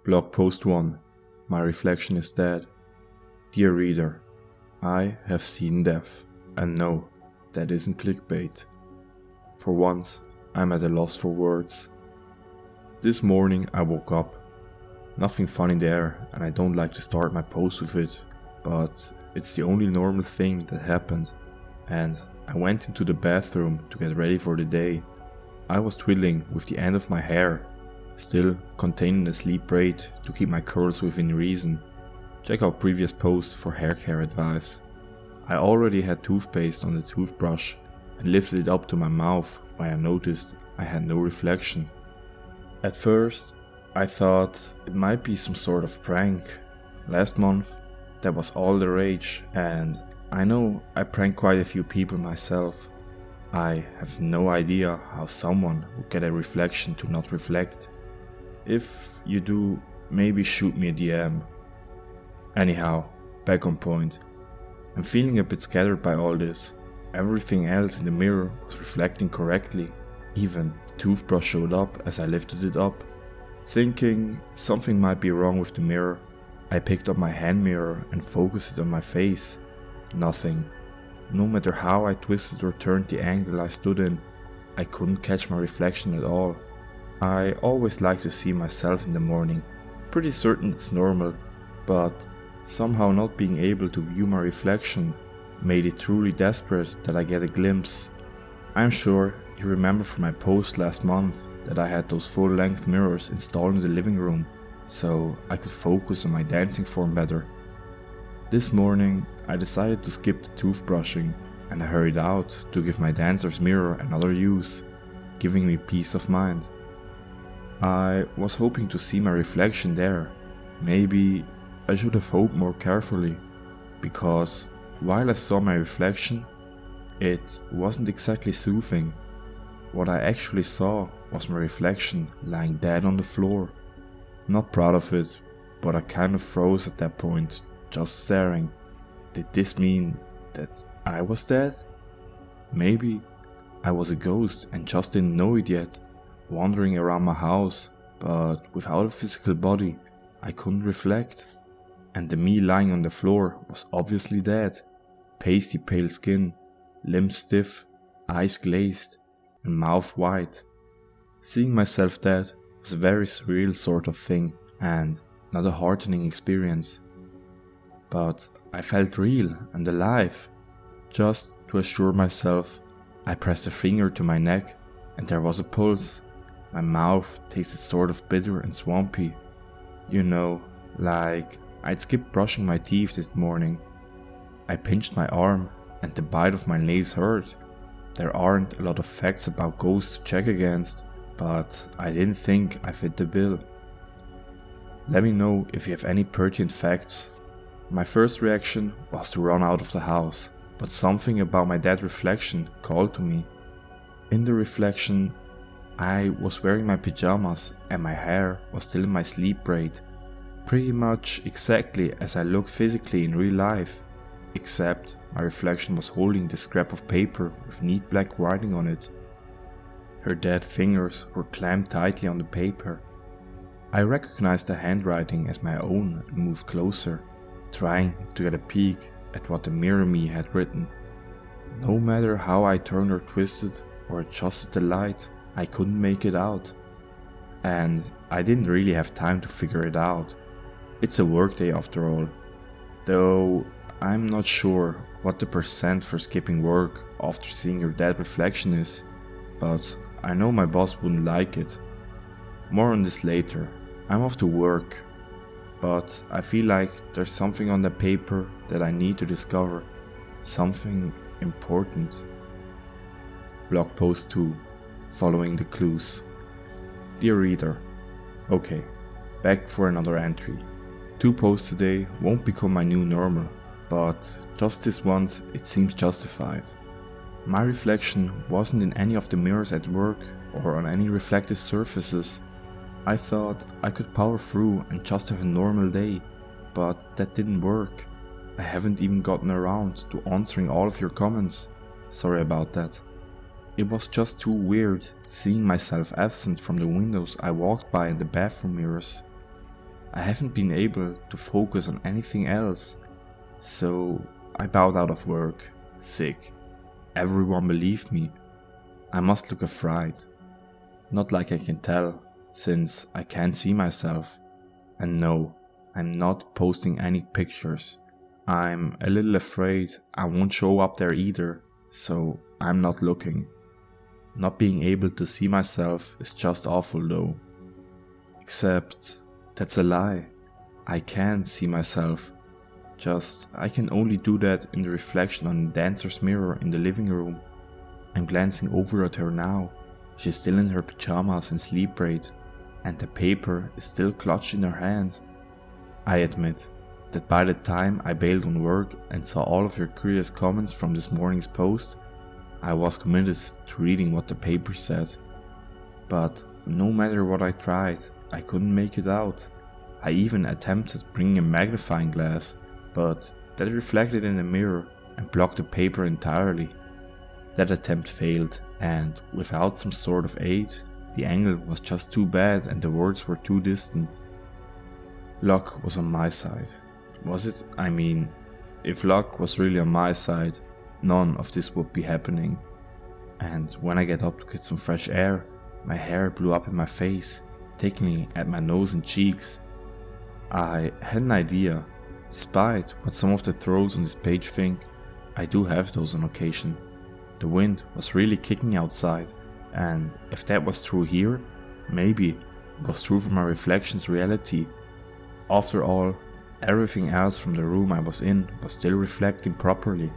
Blog post 1. My reflection is dead. Dear reader, I have seen death. And no, that isn't clickbait. For once, I'm at a loss for words. This morning I woke up. Nothing funny there, and I don't like to start my post with it, but it's the only normal thing that happened. And I went into the bathroom to get ready for the day. I was twiddling with the end of my hair, still containing a sleep braid to keep my curls within reason. Check out previous posts for hair care advice. I already had toothpaste on the toothbrush and lifted it up to my mouth when I noticed I had no reflection. At first, I thought it might be some sort of prank. Last month, that was all the rage, and I know I pranked quite a few people myself. I have no idea how someone would get a reflection to not reflect. If you do, maybe shoot me a DM. Anyhow, back on point. I'm feeling a bit scattered by all this. Everything else in the mirror was reflecting correctly. Even the toothbrush showed up as I lifted it up. Thinking something might be wrong with the mirror, I picked up my hand mirror and focused it on my face. Nothing. No matter how I twisted or turned the angle I stood in, I couldn't catch my reflection at all. I always like to see myself in the morning, pretty certain it's normal, but somehow not being able to view my reflection made it truly desperate that I get a glimpse. I'm sure you remember from my post last month that I had those full-length mirrors installed in the living room, so I could focus on my dancing form better. This morning I decided to skip the toothbrushing and I hurried out to give my dancer's mirror another use, giving me peace of mind. I was hoping to see my reflection there. Maybe I should have hoped more carefully, because while I saw my reflection, it wasn't exactly soothing. What I actually saw was my reflection lying dead on the floor. Not proud of it, but I kind of froze at that point, just staring. Did this mean that I was dead? Maybe I was a ghost and just didn't know it yet, wandering around my house, but without a physical body, I couldn't reflect. And the me lying on the floor was obviously dead. Pasty pale skin, limbs stiff, eyes glazed, and mouth white. Seeing myself dead was a very surreal sort of thing and not a heartening experience. But I felt real and alive. Just to assure myself, I pressed a finger to my neck and there was a pulse. My mouth tasted sort of bitter and swampy. You know, like I'd skipped brushing my teeth this morning. I pinched my arm and the bite of my nails hurt. There aren't a lot of facts about ghosts to check against, but I didn't think I fit the bill. Let me know if you have any pertinent facts. My first reaction was to run out of the house, but something about my dead reflection called to me. In the reflection, I was wearing my pajamas and my hair was still in my sleep braid, pretty much exactly as I looked physically in real life, except my reflection was holding the scrap of paper with neat black writing on it. Her dead fingers were clamped tightly on the paper. I recognized the handwriting as my own and moved closer, trying to get a peek at what the mirror me had written. No matter how I turned or twisted or adjusted the light, I couldn't make it out. And I didn't really have time to figure it out. It's a workday after all. Though I'm not sure what the percent for skipping work after seeing your dead reflection is, but I know my boss wouldn't like it. More on this later. I'm off to work, but I feel like there's something on the paper that I need to discover. Something important. Blog post 2. Following the clues. Dear reader, okay, back for another entry. 2 posts today won't become my new normal, but just this once it seems justified. My reflection wasn't in any of the mirrors at work or on any reflective surfaces. I thought I could power through and just have a normal day, but that didn't work. I haven't even gotten around to answering all of your comments. Sorry about that. It was just too weird seeing myself absent from the windows I walked by in the bathroom mirrors. I haven't been able to focus on anything else. So I bowed out of work, sick. Everyone believed me. I must look afraid. Not like I can tell, since I can't see myself. And no, I'm not posting any pictures. I'm a little afraid I won't show up there either, so I'm not looking. Not being able to see myself is just awful though. Except, that's a lie. I can see myself. Just, I can only do that in the reflection on the dancer's mirror in the living room. I'm glancing over at her now. She's still in her pajamas and sleep braid, and the paper is still clutched in her hand. I admit that by the time I bailed on work and saw all of your curious comments from this morning's post, I was committed to reading what the paper said. But no matter what I tried, I couldn't make it out. I even attempted bringing a magnifying glass, but that reflected in the mirror and blocked the paper entirely. That attempt failed, and without some sort of aid, the angle was just too bad and the words were too distant. Luck was on my side. Was it? I mean, if luck was really on my side, none of this would be happening. And when I get up to get some fresh air, my hair blew up in my face, tickling at my nose and cheeks. I had an idea. Despite what some of the trolls on this page think, I do have those on occasion. The wind was really kicking outside, and if that was true here, maybe it was true for my reflection's reality. After all, everything else from the room I was in was still reflecting properly.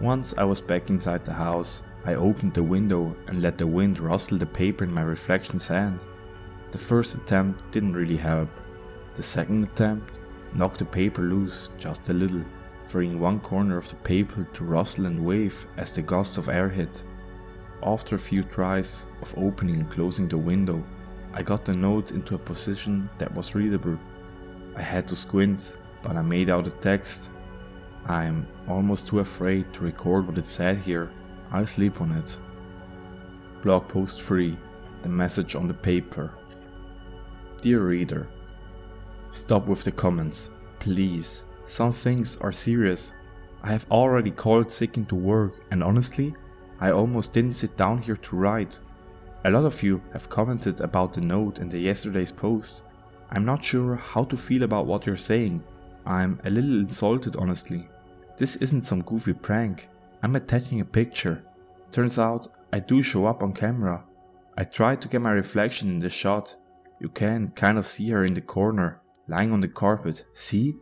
Once I was back inside the house, I opened the window and let the wind rustle the paper in my reflection's hand. The first attempt didn't really help. The second attempt knocked the paper loose just a little, freeing one corner of the paper to rustle and wave as the gust of air hit. After a few tries of opening and closing the window, I got the note into a position that was readable. I had to squint, but I made out the text. I'm almost too afraid to record what it said here. I'll sleep on it. Blog post 3. The message on the paper. Dear reader, stop with the comments, please. Some things are serious. I have already called sick into work, and honestly, I almost didn't sit down here to write. A lot of you have commented about the note in yesterday's post. I'm not sure how to feel about what you're saying. I'm a little insulted, honestly. This isn't some goofy prank. I'm attaching a picture. Turns out I do show up on camera. I tried to get my reflection in the shot. You can kind of see her in the corner, lying on the carpet. See?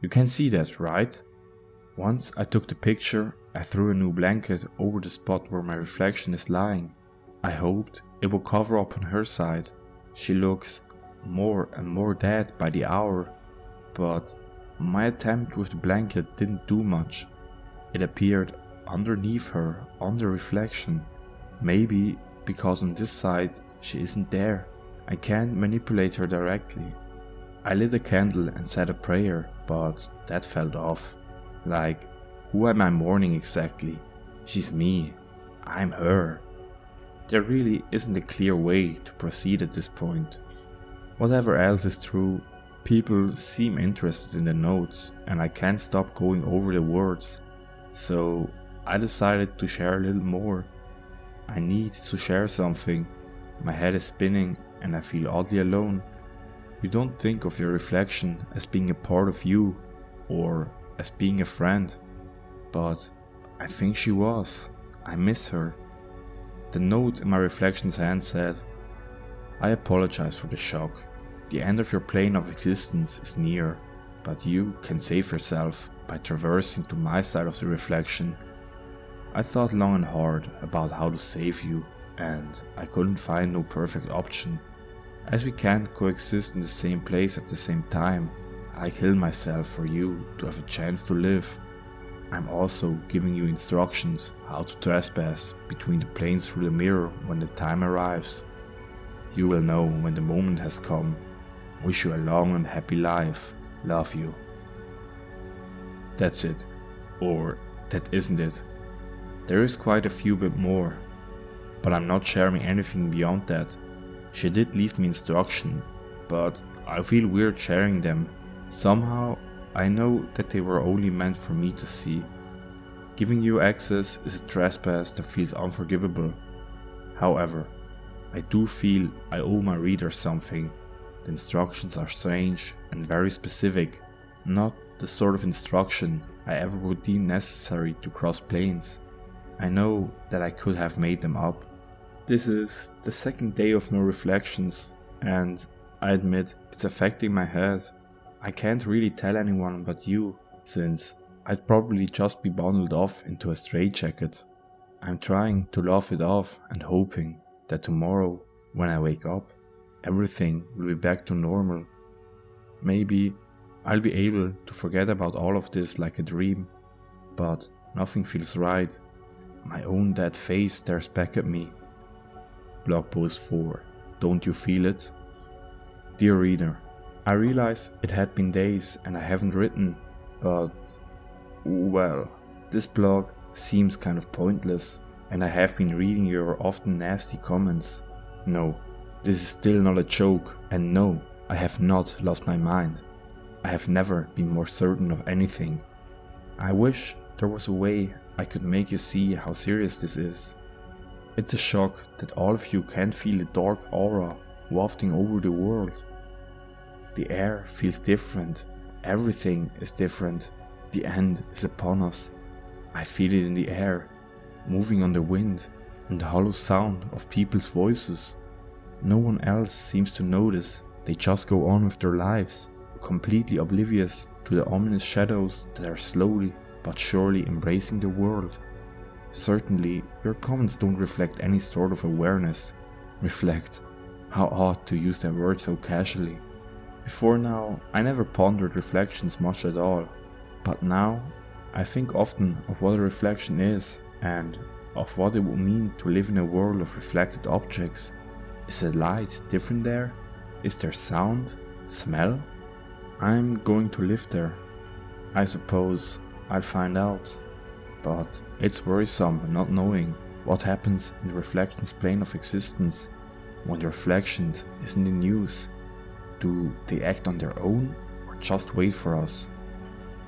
You can see that, right? Once I took the picture, I threw a new blanket over the spot where my reflection is lying. I hoped it would cover up on her side. She looks more and more dead by the hour, but my attempt with the blanket didn't do much. It appeared underneath her, on the reflection. Maybe because on this side she isn't there. I can't manipulate her directly. I lit a candle and said a prayer, but that fell off. Like, who am I mourning exactly? She's me. I'm her. There really isn't a clear way to proceed at this point. Whatever else is true, people seem interested in the notes, and I can't stop going over the words. So I decided to share a little more. I need to share something. My head is spinning and I feel oddly alone. You don't think of your reflection as being a part of you or as being a friend, but I think she was. I miss her. The note in my reflection's hand said, I apologize for the shock. The end of your plane of existence is near, but you can save yourself by traversing to my side of the reflection. I thought long and hard about how to save you, and I couldn't find no perfect option. As we can't coexist in the same place at the same time, I kill myself for you to have a chance to live. I'm also giving you instructions how to trespass between the planes through the mirror when the time arrives. You will know when the moment has come. Wish you a long and happy life. Love you. That's it. Or that isn't it. There is quite a few bit more, but I'm not sharing anything beyond that. She did leave me instruction, but I feel weird sharing them. Somehow, I know that they were only meant for me to see. Giving you access is a trespass that feels unforgivable. However, I do feel I owe my readers something. The instructions are strange and very specific, not the sort of instruction I ever would deem necessary to cross planes. I know that I could have made them up. This is the second day of no reflections, and I admit it's affecting my head. I can't really tell anyone but you, since I'd probably just be bundled off into a straitjacket. I'm trying to laugh it off and hoping that tomorrow, when I wake up, everything will be back to normal. Maybe I'll be able to forget about all of this like a dream, but nothing feels right. My own dead face stares back at me. Blog post 4. Don't you feel it? Dear reader, I realize it had been days and I haven't written, but well, this blog seems kind of pointless and I have been reading your often nasty comments. No, this is still not a joke, and no, I have not lost my mind. I have never been more certain of anything. I wish there was a way I could make you see how serious this is. It's a shock that all of you can't feel the dark aura wafting over the world. The air feels different, everything is different, the end is upon us. I feel it in the air, moving on the wind, and the hollow sound of people's voices. No one else seems to notice, they just go on with their lives, completely oblivious to the ominous shadows that are slowly but surely embracing the world. Certainly, your comments don't reflect any sort of awareness. Reflect. How odd to use that word so casually. Before now, I never pondered reflections much at all, but now I think often of what a reflection is and of what it would mean to live in a world of reflected objects. Is the light different there? Is there sound? Smell? I'm going to live there. I suppose I'll find out. But it's worrisome not knowing what happens in the reflection's plane of existence when the reflection is in the news. Do they act on their own or just wait for us?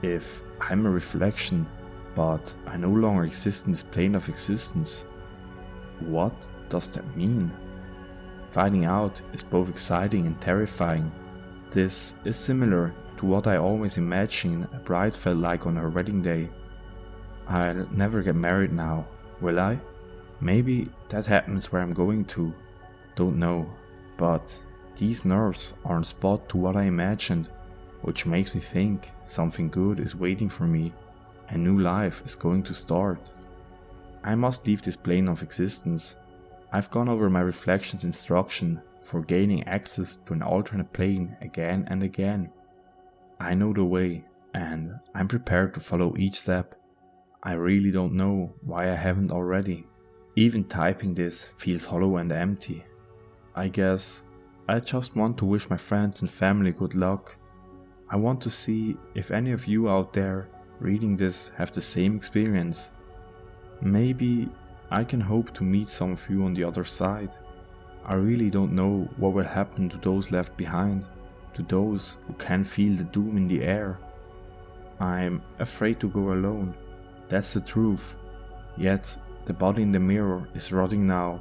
If I'm a reflection, but I no longer exist in this plane of existence, what does that mean? Finding out is both exciting and terrifying. This is similar to what I always imagine a bride felt like on her wedding day. I'll never get married now, will I? Maybe that happens where I'm going to. Don't know, but these nerves are on spot to what I imagined, which makes me think something good is waiting for me. A new life is going to start. I must leave this plane of existence. I've gone over my reflection's instruction for gaining access to an alternate plane again and again. I know the way, and I'm prepared to follow each step. I really don't know why I haven't already. Even typing this feels hollow and empty. I guess I just want to wish my friends and family good luck. I want to see if any of you out there reading this have the same experience. Maybe I can hope to meet some of you on the other side. I really don't know what will happen to those left behind, to those who can feel the doom in the air. I'm afraid to go alone, that's the truth. Yet the body in the mirror is rotting now.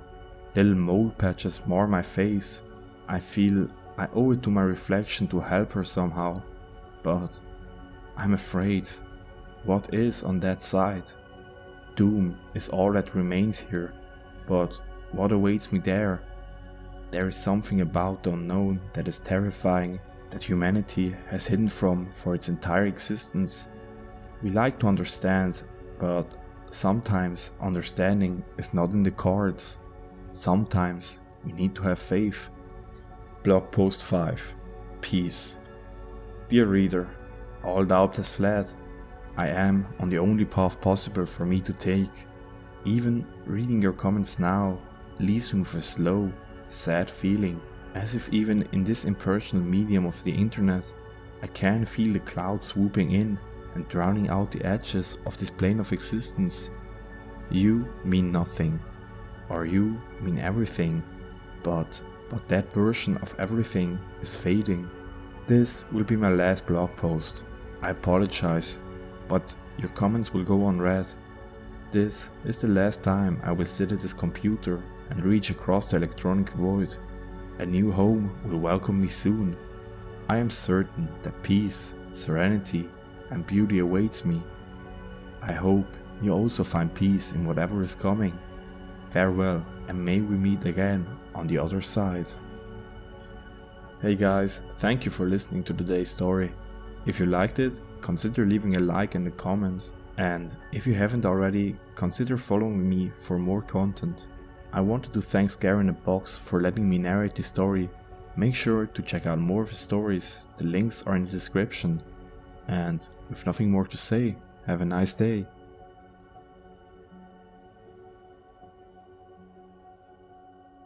Little mole patches mar my face. I feel I owe it to my reflection to help her somehow. But I'm afraid. What is on that side? Doom is all that remains here, but what awaits me there? There is something about the unknown that is terrifying, that humanity has hidden from for its entire existence. We like to understand, but sometimes understanding is not in the cards. Sometimes we need to have faith. Blog post 5. Peace. Dear reader, all doubt has fled. I am on the only path possible for me to take. Even reading your comments now leaves me with a slow, sad feeling, as if even in this impersonal medium of the internet, I can feel the clouds swooping in and drowning out the edges of this plane of existence. You mean nothing, or you mean everything, but that version of everything is fading. This will be my last blog post. I apologize, but your comments will go unread. This is the last time I will sit at this computer and reach across the electronic void. A new home will welcome me soon. I am certain that peace, serenity, and beauty awaits me. I hope you also find peace in whatever is coming. Farewell, and may we meet again on the other side. Hey guys, thank you for listening to today's story. If you liked it, consider leaving a like in the comments, and if you haven't already, consider following me for more content. I wanted to thank Gary in the Box for letting me narrate this story. Make sure to check out more of his stories, the links are in the description. And with nothing more to say, have a nice day.